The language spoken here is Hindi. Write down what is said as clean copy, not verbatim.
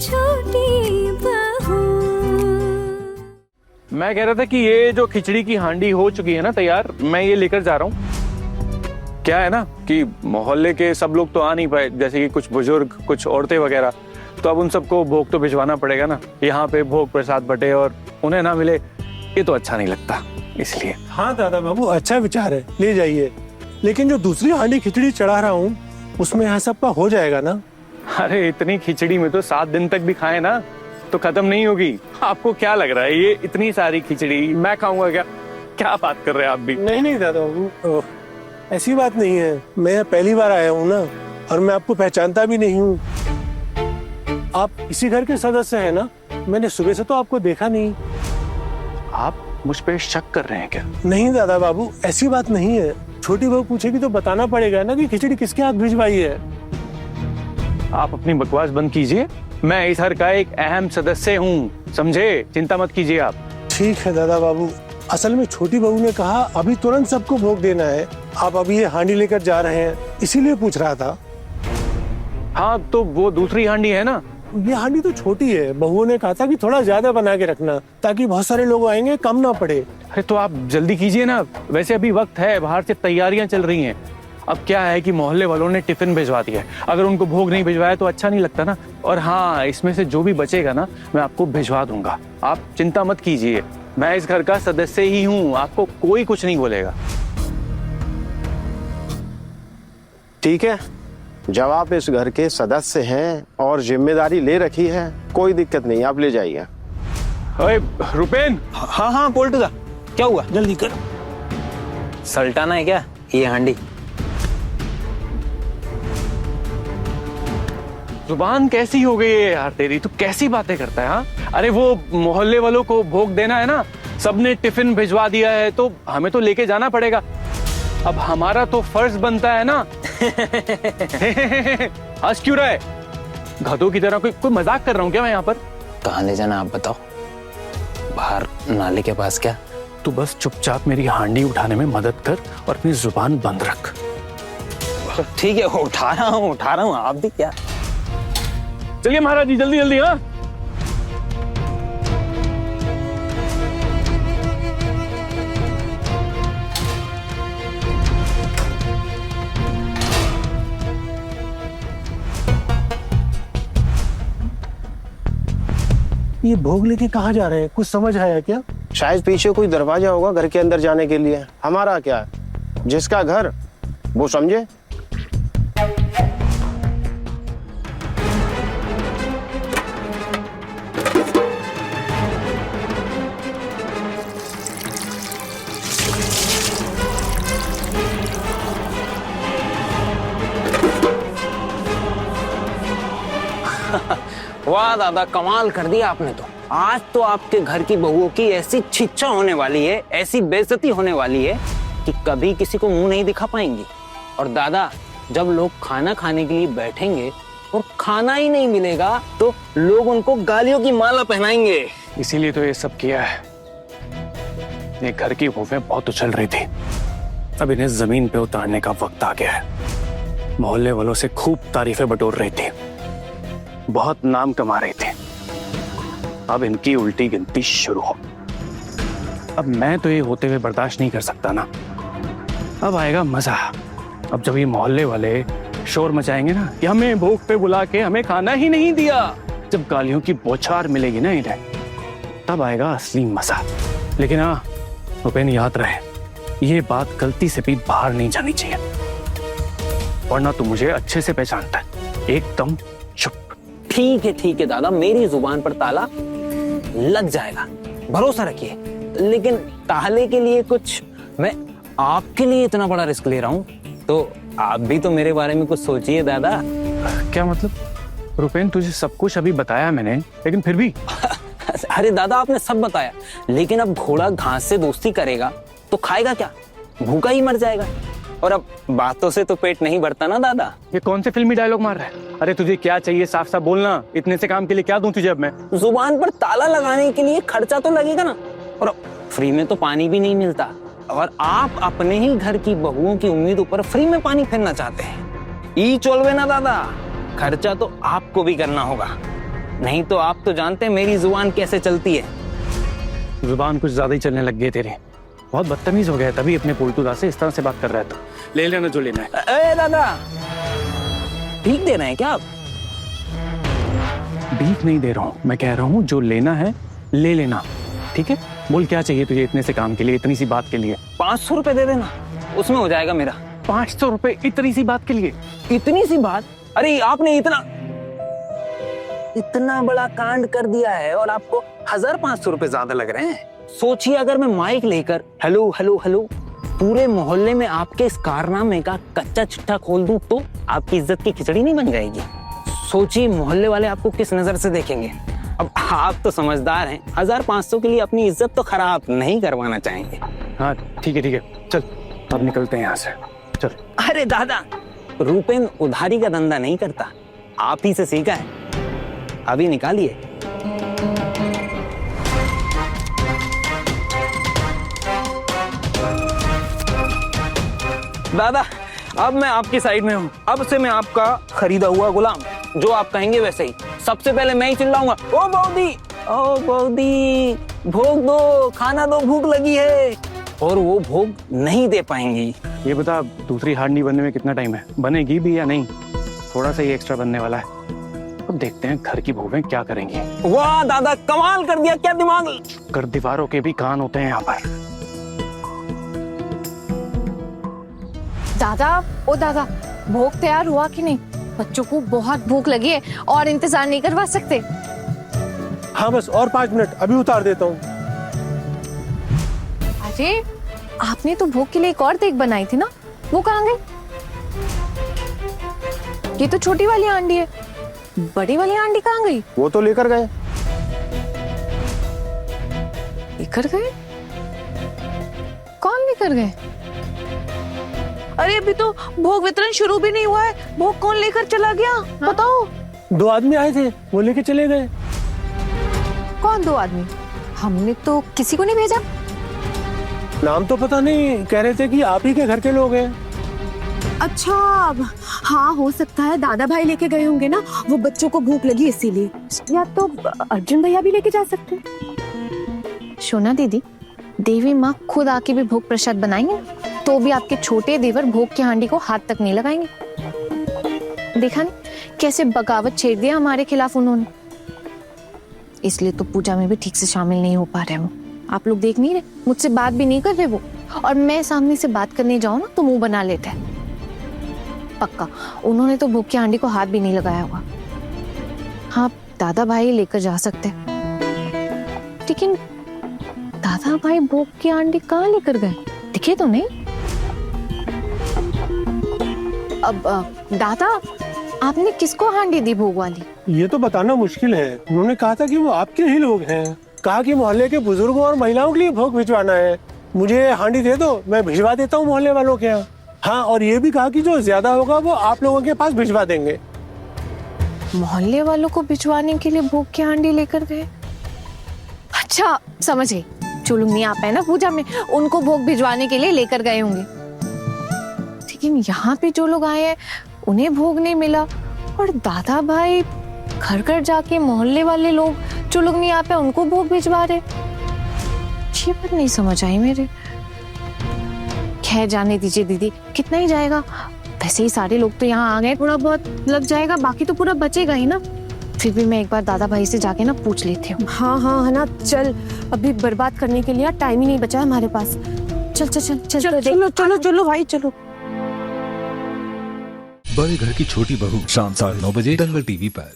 छोटी बहू। मैं कह रहा था कि ये जो खिचड़ी की हांडी हो चुकी है ना तैयार, मैं ये लेकर जा रहा हूँ। क्या है ना कि मोहल्ले के सब लोग तो आ नहीं पाए, जैसे कि कुछ बुजुर्ग, कुछ औरतें वगैरह, तो अब उन सबको भोग तो भिजवाना पड़ेगा ना। यहाँ पे भोग प्रसाद बटे और उन्हें ना मिले, ये तो अच्छा नहीं लगता, इसलिए। हाँ दादा बाबू, अच्छा विचार है, ले जाइए। लेकिन जो दूसरी हांडी खिचड़ी चढ़ा रहा हूँ उसमें यहाँ सबका हो जाएगा ना? अरे इतनी खिचड़ी में तो 7 दिन तक भी खाए ना तो खत्म नहीं होगी। आपको क्या लग रहा है ये इतनी सारी खिचड़ी मैं खाऊंगा क्या? क्या बात कर रहे हैं आप भी? नहीं दादा बाबू, ऐसी बात नहीं है। मैं पहली बार आया हूँ ना, और मैं आपको पहचानता भी नहीं हूँ। आप इसी घर के सदस्य हैं ना? मैंने सुबह से तो आपको देखा नहीं। आप मुझ पे शक कर रहे हैं क्या? नहीं दादा बाबू, ऐसी बात नहीं है। छोटी बहू पूछेगी तो बताना पड़ेगा ना कि खिचड़ी किसके हाथ भिजवाई है। आप अपनी बकवास बंद कीजिए। मैं इस घर का एक अहम सदस्य हूँ, समझे? चिंता मत कीजिए आप। ठीक है दादा बाबू, असल में छोटी बहू ने कहा अभी तुरंत सबको भोग देना है। आप अभी ये हांडी लेकर जा रहे हैं, इसीलिए पूछ रहा था। हाँ तो वो दूसरी हांडी है ना? ये हांडी तो छोटी है। बहुओं ने कहा था कि थोड़ा ज्यादा बना के रखना, ताकि बहुत सारे लोग आएंगे, कम ना पड़े। अरे तो आप जल्दी कीजिए ना, वैसे अभी वक्त है, बाहर से तैयारियां चल रही हैं। अब क्या है कि मोहल्ले वालों ने टिफिन भिजवा दिया है, अगर उनको भोग नहीं भिजवाया तो अच्छा नहीं लगता ना। और हाँ, इसमें से जो भी बचेगा ना मैं आपको भिजवा दूंगा, आप चिंता मत कीजिए। मैं इस घर का सदस्य ही हूँ, आपको कोई कुछ नहीं बोलेगा। ठीक है, जब आप इस घर के सदस्य हैं और जिम्मेदारी ले रखी है, कोई दिक्कत नहीं, आप ले जाइए। अरे रुपेन। हाँ हाँ पोल्टूदा, क्या हुआ? जल्दी कर। सल्टाना है क्या ये हांडी? जुबान कैसी हो गई है यार तेरी, तू कैसी बातें करता है? हाँ, अरे वो मोहल्ले वालों को भोग देना है ना, सबने टिफिन भिजवा दिया है तो हमें तो लेके जाना पड़ेगा। अब हमारा तो फर्ज बनता है ना। हंस क्यों रहा है? गधों की तरह कोई मजाक कर रहा हूँ क्या मैं यहाँ पर? कहाँ ले जाना आप बताओ? बाहर नाले के पास क्या? तू बस चुपचाप मेरी हांडी उठाने में मदद कर और अपनी जुबान बंद रख। ठीक है, उठा रहा हूँ, आप भी क्या? चलिए महाराज जी, जल्दी जल्दी। हाँ ये भोग लेके कहाँ जा रहे हैं, कुछ समझ आया क्या? शायद पीछे कोई दरवाजा होगा घर के अंदर जाने के लिए। हमारा क्या है, जिसका घर वो समझे। वाह दादा, कमाल कर दिया आपने तो। आज तो आपके घर की बहुओं की ऐसी छिच्चा होने वाली है, ऐसी बेइज्जती होने वाली है कि कभी किसी को मुंह नहीं दिखा पाएंगी। और दादा, जब लोग खाना खाने के लिए बैठेंगे और खाना ही नहीं मिलेगा तो लोग उनको गालियों की माला पहनाएंगे। इसीलिए तो ये सब किया है। ये घर की भूखें बहुत उछल रही थी, अब इन्हें जमीन पे उतारने का वक्त आ गया है। मोहल्ले वालों से खूब तारीफें बटोर रही थी, बहुत नाम कमा रही थी। अब इनकी उल्टी गिनती शुरू हो। अब मैं तो ये होते हुए बर्दाश्त नहीं कर सकता ना। अब आएगा मजा। अब जब ये मोहल्ले वाले शोर मचाएंगे ना कि हमें भूख पे बुला के हमें खाना ही नहीं दिया, जब गालियों की बौछार मिलेगी ना इन्हें, तब आएगा असली मजा। लेकिन हाँ रुपेन, याद रहे, ये बात गलती से भी बाहर नहीं जानी चाहिए, वरना तू मुझे अच्छे से पहचानता है। एकदम चुप। ठीक है दादा, मेरी जुबान पर ताला लग जाएगा, भरोसा रखिए। लेकिन ताले के लिए कुछ, मैं आपके लिए इतना बड़ा रिस्क ले रहा हूँ तो आप भी तो मेरे बारे में कुछ सोचिए दादा। क्या मतलब? रुपेन, तुझे सब कुछ अभी बताया मैंने, लेकिन फिर भी। अरे दादा, आपने सब बताया, लेकिन अब घोड़ा घास से दोस्ती करेगा तो खाएगा क्या? भूखा ही मर जाएगा। और अब बातों से तो पेट नहीं भरता ना दादा। ये कौन से फिल्मी डायलॉग मार रहा है? अरे तुझे क्या चाहिए, साफ साफ बोलना। इतने से काम के लिए क्या दूं तुझे अब मैं? जुबान पर ताला लगाने के लिए खर्चा तो लगेगा ना, और अब फ्री में तो पानी भी नहीं मिलता। और आप अपने ही घर की बहुओं की उम्मीदों पर फ्री में पानी फेरना चाहते हैं। ई चोलवे ना दादा, खर्चा तो आपको भी करना होगा। नहीं तो आप तो जानते हैं मेरी जुबान कैसे चलती है। जुबान कुछ ज्यादा ही चलने लग गई तेरी। बहुत बदतमीज हो गया, तभी अपने पोल्टू से इस तरह से बात कर रहा था। ले लेना जो लेना है। ए दादा, भीख दे रहे हैं क्या आप? भीख नहीं दे रहा हूँ, मैं कह रहा हूँ जो लेना है ले लेना, ठीक है? बोल क्या चाहिए तुझे इतने से काम के लिए, इतनी सी बात के लिए? 500 रुपए दे देना, उसमें हो जाएगा मेरा। 500 रुपए इतनी सी बात के लिए? इतनी सी बात? अरे आपने इतना बड़ा कांड कर दिया है और आपको 1500 रुपए ज्यादा लग रहे हैं। सोचिए अगर मैं माइक लेकर हेलो हेलो हेलो पूरे मोहल्ले में आपके इस कारनामे का कच्चा चिट्ठा खोल दूं तो आपकी इज्जत की खिचड़ी नहीं बन जाएगी? सोचिए मोहल्ले वाले आपको किस नजर से देखेंगे। अब आप तो समझदार हैं, 1500 के लिए अपनी इज्जत तो खराब नहीं करवाना चाहेंगे। हाँ ठीक है, चल अब निकलते हैं यहाँ से, चल। अरे दादा, रूपेन उधारी का धंधा नहीं करता, आप ही से सीखा है, अभी निकालिए। दादा, अब मैं आपकी साइड में हूँ, अब से मैं आपका खरीदा हुआ गुलाम, जो आप कहेंगे वैसे ही। सबसे पहले मैं ही चिल्लाऊंगा, ओ बौदी भोग दो, खाना दो, भूख लगी है, और वो भोग नहीं दे पाएंगी। ये बता दूसरी हांडी बनने में कितना टाइम है, बनेगी भी या नहीं? थोड़ा सा ही एक्स्ट्रा बनने वाला है, अब देखते हैं घर की बहुएं क्या करेंगी। वाह दादा, कमाल कर दिया, क्या दिमाग। कर दीवारों के भी कान होते हैं यहाँ पर। दादा, ओ दादा, भोग तैयार हुआ कि नहीं? बच्चों को बहुत भूख लगी है और इंतजार नहीं करवा सकते। हाँ बस और 5 मिनट, अभी उतार देता हूँ। अरे आपने तो भोग के लिए एक और देग बनाई थी ना, वो कहाँ गई? ये तो छोटी वाली हांडी है, बड़ी वाली हांडी कहाँ गई? वो तो लेकर गए। लेकर गए? कौन लेकर गए? अरे अभी तो भोग वितरण शुरू भी नहीं हुआ है, भोग कौन लेकर चला गया? हाँ? बताओ। 2 आदमी आए थे, वो लेके चले गए। कौन 2 आदमी? हमने तो किसी को नहीं भेजा। नाम तो पता नहीं, कह रहे थे कि आप ही के घर के लोग हैं। अच्छा, हाँ हो सकता है दादा भाई लेके गए होंगे ना, वो बच्चों को भूख लगी इसीलिए। या तो अर्जुन भैया भी लेके जा सकते हैं। शोना दीदी, देवी माँ खुद आके भी भोग प्रसाद बनाएंगे तो भी आपके छोटे देवर भोग की हांडी को हाथ तक नहीं लगाएंगे। देखा नहीं कैसे बगावत छेड़ दिया हमारे खिलाफ उन्होंने। इसलिए तो पूजा में भी ठीक से शामिल नहीं हो पा रहे वो। आप लोग देख नहीं रहे, मुझसे बात भी नहीं कर रहे वो, और मैं सामने से बात करने जाऊं ना तो मुंह बना लेते हैं। पक्का उन्होंने तो भोग की हांडी को हाथ भी नहीं लगाया होगा। हाँ, दादा भाई लेकर जा सकते हैं, लेकिन दादा भाई भोग की हांडी कहाँ लेकर गए? दिखे तो नहीं। अब दादा, आपने किसको हांडी दी भोग वाली? ये तो बताना मुश्किल है। उन्होंने कहा था कि वो आपके ही लोग हैं, कहा कि मोहल्ले के बुजुर्गों और महिलाओं के लिए भोग भिजवाना है। मुझे हांडी दे दो, मैं भिजवा देता हूँ मोहल्ले वालों के यहाँ। हाँ, और ये भी कहा कि जो ज्यादा होगा वो आप लोगों के पास भिजवा देंगे। मोहल्ले वालों को भिजवाने के लिए भोग की हांडी लेकर गए? अच्छा समझ गई, जो लोग नहीं आ पाए ना पूजा में, उनको भोग भिजवाने के लिए लेकर गए होंगे। लेकिन यहाँ पे जो लोग आए हैं उन्हें भोग नहीं मिला, और दादा भाई घर घर जाके मोहल्ले वाले लोग जो लोग नहीं आ पाए उनको भोग भिजवा रहे। ये बात नहीं समझ आई मेरे। खैर जाने दीजिए दीदी, कितना ही जाएगा, वैसे ही सारे लोग तो यहाँ आ गए, थोड़ा बहुत लग जाएगा, बाकी तो पूरा बचेगा ही ना। फिर भी मैं एक बार दादा भाई से जाके ना पूछ लेती हूँ। हाँ है ना, चल, अभी बर्बाद करने के लिए टाइम ही नहीं बचा हमारे पास। चल चल चल चल चल चलो चलो चलो भाई चलो। बड़े घर की छोटी बहू शाम 9:30 बजे दंगल टीवी पर।